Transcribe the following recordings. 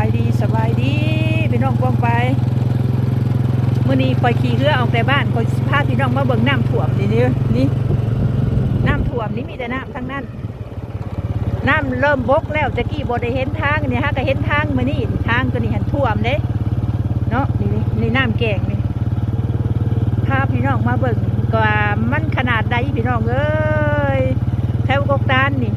สบายดีพี่น้องป้องไปมื้อนี้คอยขี่เรือออกแต่บ้านคอยพาพี่น้องมาเบิ่งน้ำท่วมนี่น้ำท่วมนี่มีแต่น้ำทั้งนั้นน้ำเริ่มบกแล้วตะกี้บ่ได้เห็นทางนี่ฮะก็เห็นทางมื้อนี้ทางตัวนี้หันท่วมเด้เนาะนี่น้ำแกงนี่พาพี่น้องมาเบิ่งก็ว่ามันขนาดใดพี่น้องเอ้ยแถวกกตาลนี่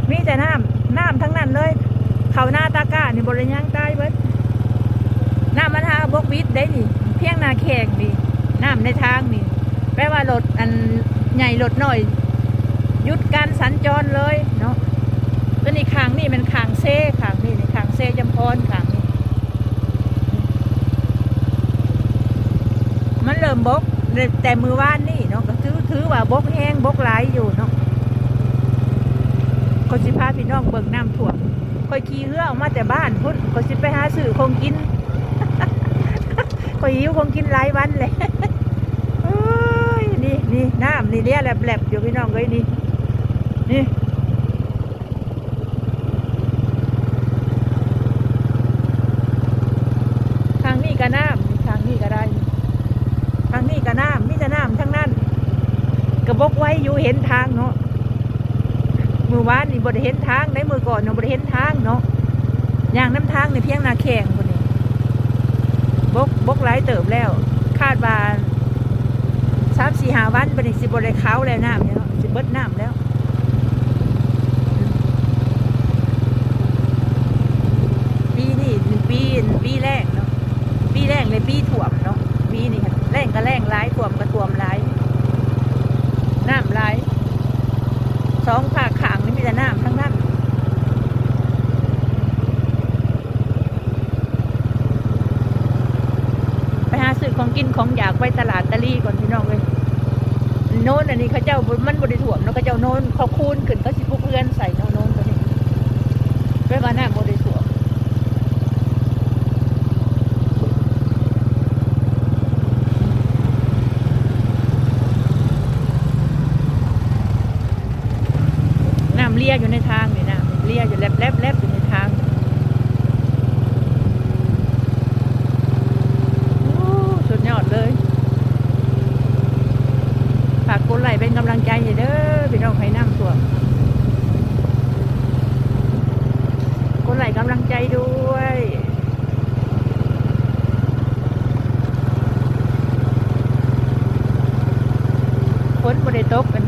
มีแต่น้ำทั้งนั้นเลยเขาหน้าตาก้านี่บริยังใต้เบิดน้ำมันหาบกวิดได้นี่เพียงนาแข่งนี่น้ำในทางนี่แปลว่ารถอันใหญ่รถหน่อยหยุดการสัญจรเลยเนาะตัวนี้ขางนี่มันขางเซ่ขางนี่ขางเซ่จำพรขางนี่มันเริ่มบกแต่มือว่านนี่เนาะก็ถือว่าบกแห้งบกหลายอยู่เนาะคนสิพาพี่น้องเบิ่งน้ำท่วมคอยขี่เรือออกมาแต่บ้านพุ่นคอยสิไปหาซื้อคงกิน คอยหิวคงกินหลายวันเลย นี่น้ำนี่เนี่ยแหลบๆอยู่พี่น้องเลยนี่ทางนี้ก็น้ำทางนี้ก็ได้ทางนี้ก็น้ำมีแต่น้ำทั้งนั้นกระบกไว้อยู่เห็นทางเนาะมือวานนี่บริเห็นทางในมือก่อนเนาะบริเห็นทางเนาะอย่างน้ำทางในเพียงนาแข่งคนนี้บกหลายเติบแล้วคาดว่า3-4 วันเป็นสิบริเขาแล้วน้ำเนี่ยเนาะสิเบิดน้ำแล้วปีนี้ปีแรกเนาะปีแรกเลยปีถ่วมเนาะปีนี้แรงก็แรงหลายถ่วมก็ถ่วมหลายน้ำหลายสองภาคขางนี่มีแต่น้ำทั้งนั้นไปหาซื้อของกินของอยากไปตลาดตะลี่ก่อนพี่น้องเลยโน้นอันนี้เขาเจ้ามันบริถ่วมแล้วเขาเจ้าโน้นเขาคูนขึ้นเขาสิพวกเพื่อนใส่โน้นตัวนี้ไปว่าน้ำบริถ่วมเลียอยู่ในทางนี่นะเลียอยู่แลบอยู่ในทางสุดยอดเลยฝากกดไลค์เป็นกำลังใจให้เด้อพี่น้องให้น้ำท่วมกดไลค์กำลังใจด้วยฝนบ่ได้ตกเป็น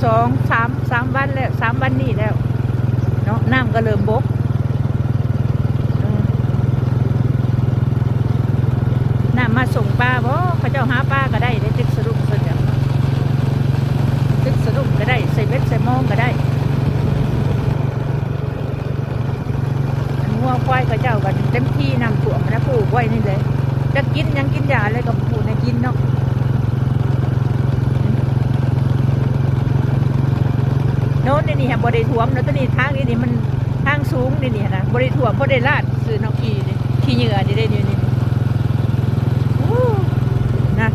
2-3 วันแล้ว3 วันนี้แล้วเนาะน้ำก็เริ่มบกน้ำมาส่งปลาบ่เขาเจ้าหาปลาก็ได้ตึกสรุปส่วนใหญ่ตึกสรุปก็ได้ใส่เบ็ดใส่มองก็ได้งัวควายเขาเจ้ากันเต็มที่น้ำท่วมนะปลูกไว้นี่เลยจะกินยังกินยาอะไรกับปลูกในกินเนาะโน้นนี่ฮะบริถ่วมแล้วตัวนี้ทางนี่มันทางสูงนี่นะบริถ่วมเพราะได้ลาดซื้อน้ำขี้เหยื่อได้นี่นะ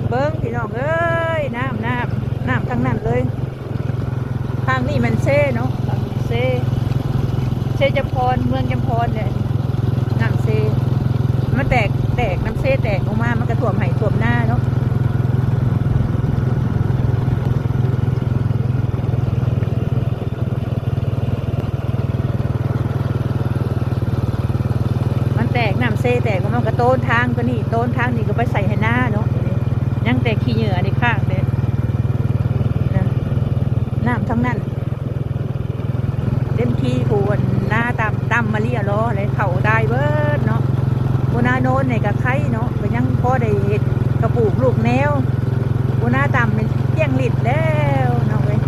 เบิ้งพี่น้องเอ้ยน้ำทั้งนั้นเลยทางนี้มันเซ่เนาะเซ่จำพรเมืองจำพรเนี่ยน้ำเซ่มันแตกน้ำเซ่แตกออกมามันกระถ่วมไหถ่วมหน้าเนาะเซ่แต่ก็มันก็โต้นทางตัวนี้โต้นทางนี่ก็ไปใส่ให้หน้าเนาะยังแต่ขี้เหยื่อนี่ข้างเลยน้ำทั้งนั้นเต็มที่ผูนหน้าตำมาเรียล้ออะไรเข่าได้เบิดเนาะบนหน้าโน้นในกระไข่เนาะก็ยังพอได้เห็ดกระปุกลูกแนวบนหน้าตำเป็นเที่ยงลิดแล้วเนาะเลย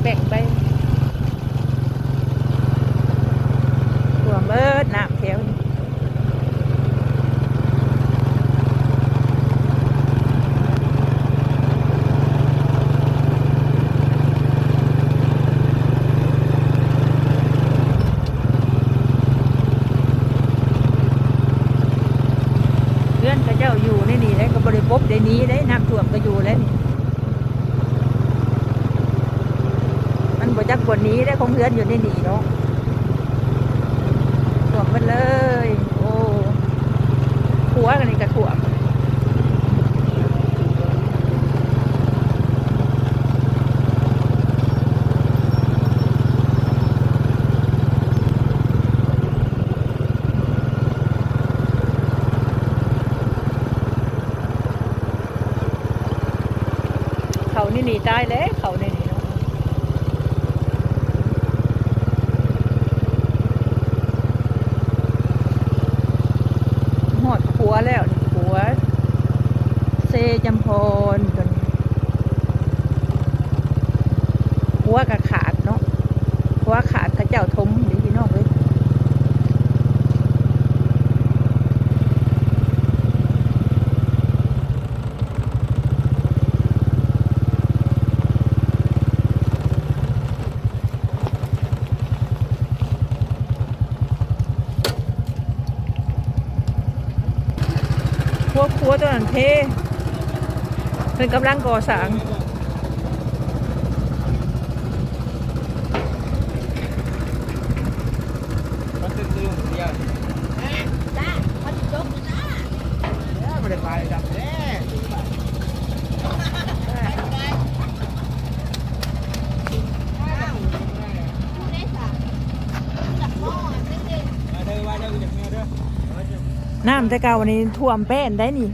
แบ่งไปท่วมเบิดน้ำแถว พื่อนเขาเจ้าอยู่ในนี่ได้ก็บริปบในนี้ได้น้ำท่วมก็อยู่แล้วนี่มันบ่จักบนนี้ได้ของเพื่อนอยู่ในนี่เนาะท่วมหมดเลยโอ้หัวกันนี่ก็ท่วมเขานี่หนีตายแล้วเขาในนี่เนาะหอดขัวแล้วขัวเซจำพรจนขัวกับขาดเนาะขัวขาดพระเจ้าทมหรือพี่น้องเลยพวกครัวตัวนั้นเทเป็นกำลังก่อสร้างมันตื่นเดียวจ้าเขาจะจบนะไม่ได้ไปดับแน่น้ำแต่เก่าวันนี้ท่วมแป้นได้นี่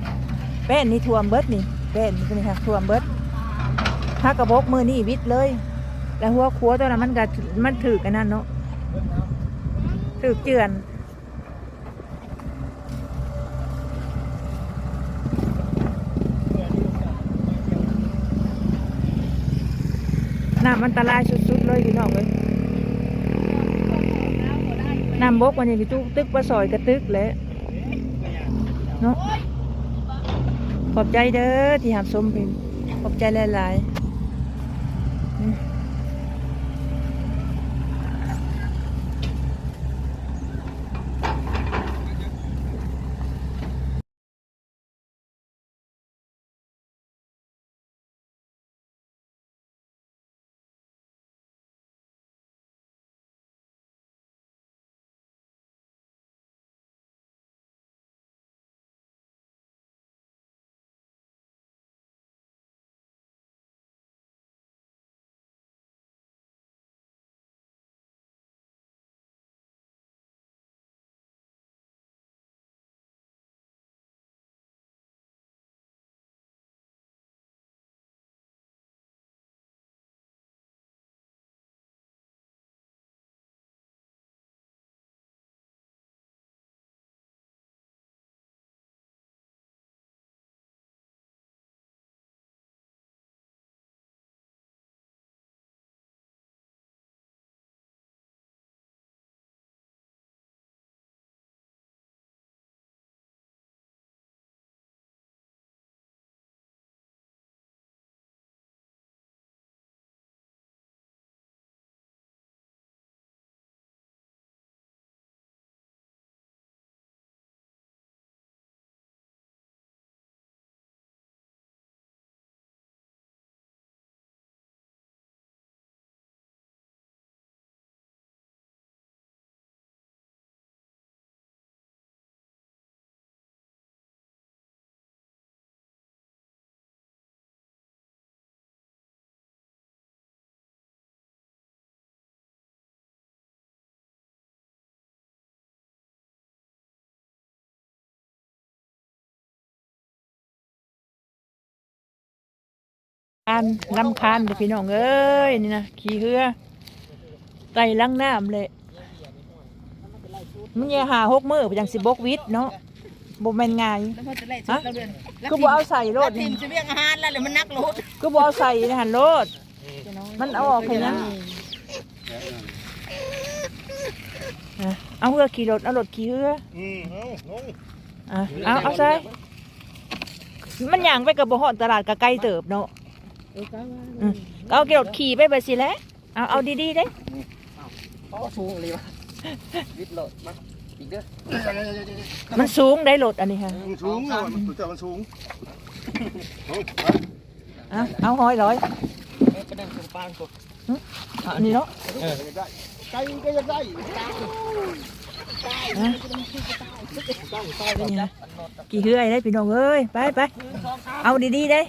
แป้นนี่ท่วมเบิดนี่แป้นนี่เป็นค่ะท่วมเบิดถ้ากระบอกมือนี่วิดเลยแล้วหัวขัวตัวนั้นมันถือกันนั่นเนาะถือเจือนน้ำอันตรายสุดๆเลยพี่น้องเลยน้ำบกวันนี้พี่ตุ๊กตึกปลาซอยกระตึกเลยเนาะขอบใจเด้อที่หามชมเป็นขอบใจหลายการลำคาญเด้อพี่น้องเอ้ยนี่นะขี่เรือไต่ลังน้ำเลยมันยัง6 มื้อไปจังสิบกวิทเนาะบ่แม่นง่ายฮะคือบ่เอาใส่รถ ทีมจะเรียกอาหารแล้วหรือมันนักรถ คือบ่เอาใส่ในหันรถมันเอาออกแค่นั้นเอาเรือขี่รถเอารถขี่เรือเอาใส่มันย่างไปกับบ่ฮอดตลาดก็ไกลเติบเนาะเอาเกี่ยวขี่ไปไปสิแล้วเอาดีๆเด้ เขาสูงเลยวะวิดโหลดมา อีกเด้อ มันสูงได้รถอันนี้ค่ะ มันสูงอ่ะมันตัวเจ้ามันสูง เอาห้อยร้อย ไปนั่งตรงปานกบ อันนี้เนาะ ไก่ก็ยังได้ กี่เฮือยได้พี่น้องเอ้ยไปเอาดีๆได้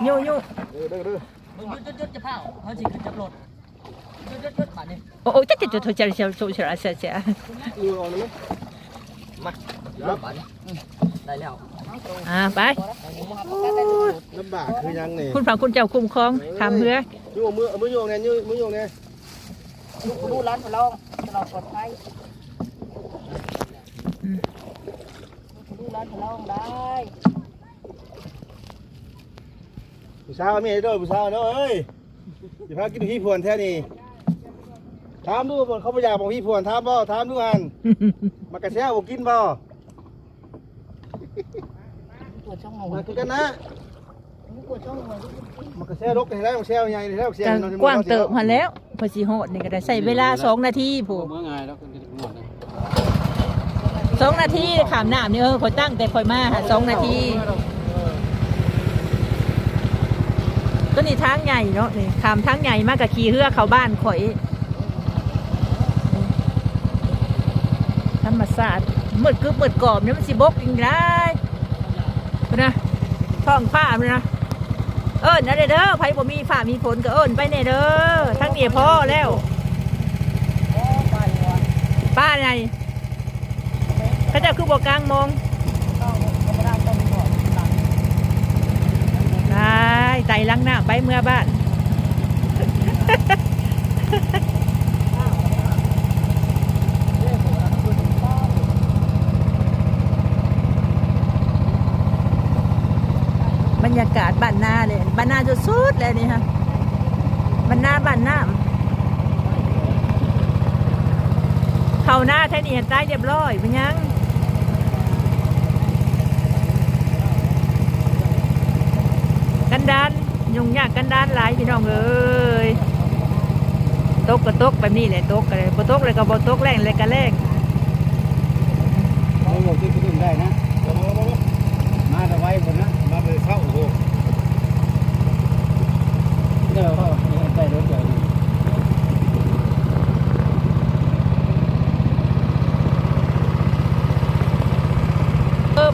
โย่มึงยุดจะเผาเขาสิขึ้นจับรถยุดบาดนี้ โอ้ยจะเสียเสีย เอาเลยมาบาดนี้ได้แล้ว ไป ลำบากคือยังนี่ คุณฝั่งคุณเจ้าคุ้มครองทำเฮือ มือโยงเนี่ยมือโยงเนี่ย ดูร้านเราปลอดภัยดูร้านเราได้ ผู้สาวมีให้ด้วยผู้สาวเนาะเอ้ยอย่าพากินพี่พวนแท้นี่ถามดูเขาไม่อยากบอกพี่พวนถามบ่ถามดูอันมากระแซวบอกกินบ่ ตัวช่องหัว มาคือกันนะ ตัวช่องหัว มากระแซวลกให้แล้วแซวใหญ่แล้วแซว กว้างเติบมาแล้วพอสีหดนี่ก็ได้ใส่เวลา2 นาทีผู้ เมื่อไงแล้วคุณจะหมดเลย 2 นาทีขามน้ำนี่คอยตั้งแต่คอยมา2 นาทีก็นี่ทางใหญ่เนาะนี่ขามทางใหญ่มากกับขี่เฮือเข้าบ้านข่อยธรรมศาสตร์มืดกึบมืดกรอบเนี่ยมันสิบกจริงได้นะท้องฟ้าเลยนะนะเด้อไผบ่มีฟ้ามีฝนก็ไปเน่เด้อทั้งนี้พอแล้วป้าไงเขาจะคือบอกกลางมองได้ไต่ลังหน้าไปเมื่อบ้านบรรยากาศบ้านนาเลยบ้านนาสุดๆเลยนี่ฮะบ้านนาเขาหน้าแท่นี้เห็นใต้เรียบร้อยเป็นยังกันดานยุ่งยากกันดานหลายพี่น้องเอ้ยตกก็ตกแบบนี้เลยตกก็เลยบ่ตกเลยก็บ่ตกแรงเลยก็แรง โอ้โหที่ขึ้นได้นะมาแต่ไว้คนนะมาเลยเข้าโอ้โหเดี๋ยวเขาได้รถใหญ่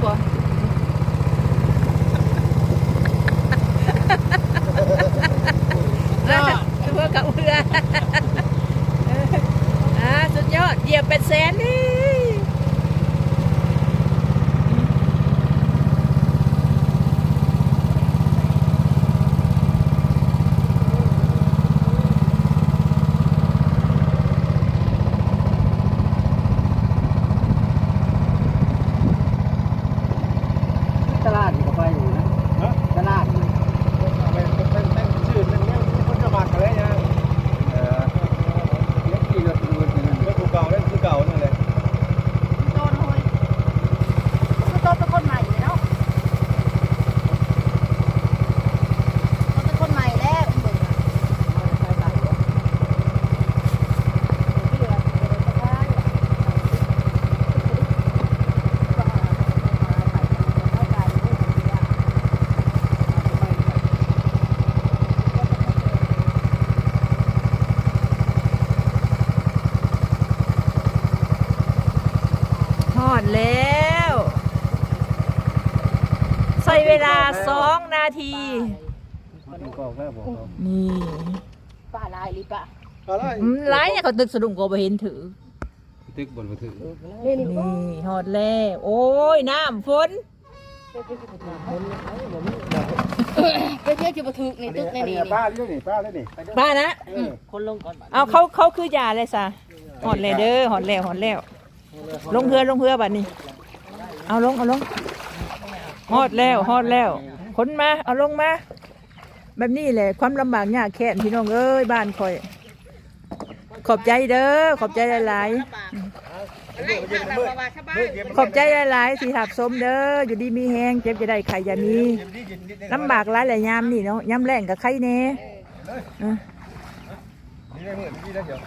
บ่เพื่อกับเพื่อสุดยอดเหยียบเป็นแสนนี่ตลาดก็ไปอยู่นะตลาดเป็นชื่อเป็นคนจะมากันเลยยังเล่นกี่รถดูกันเล่นเก่าเล่นคือเก่านั่นเลย โดนโหยคือโตเป็นคนใหม่เนาะเป็นคนใหม่แล้วเบิ่งทอดแล้วใช้เวลา2 นาทีนี่ ป้าลายลิปะ อะไร ไลน์เนี่ยเขาตึกสะดุ้งก็บ่เห็นถือ ตึกบนมาถึง นี่ นี่ทอดแล้วโอ้ยน้ำฝน เดี๋ยวจะมาถึกนี่ตึกในนี่ ป้าเรื่องนี่ป้าเรื่องนี่ บ้านะ คนลงก่อน เอาเขาคือยาเลยซะหอดแล้วเด้อหอดแล้วลงเรือบัดนี้เอาลงหอดแล้วขนมาเอาลงมาแบบนี้แหละความลำบากยากแค้นพี่น้องเอ้ยบ้านคอยขอบใจเด้อขอบใจหลายๆขอบใจหลายๆที่หับสมเด้ออยู่ดีมีแหงเจ็บจะได้ไข่ยามีลำบากหลายยามนี่เนาะยามแรงกับไข่แน่ นี่ได้เหมือนที่ได้เดี๋ยว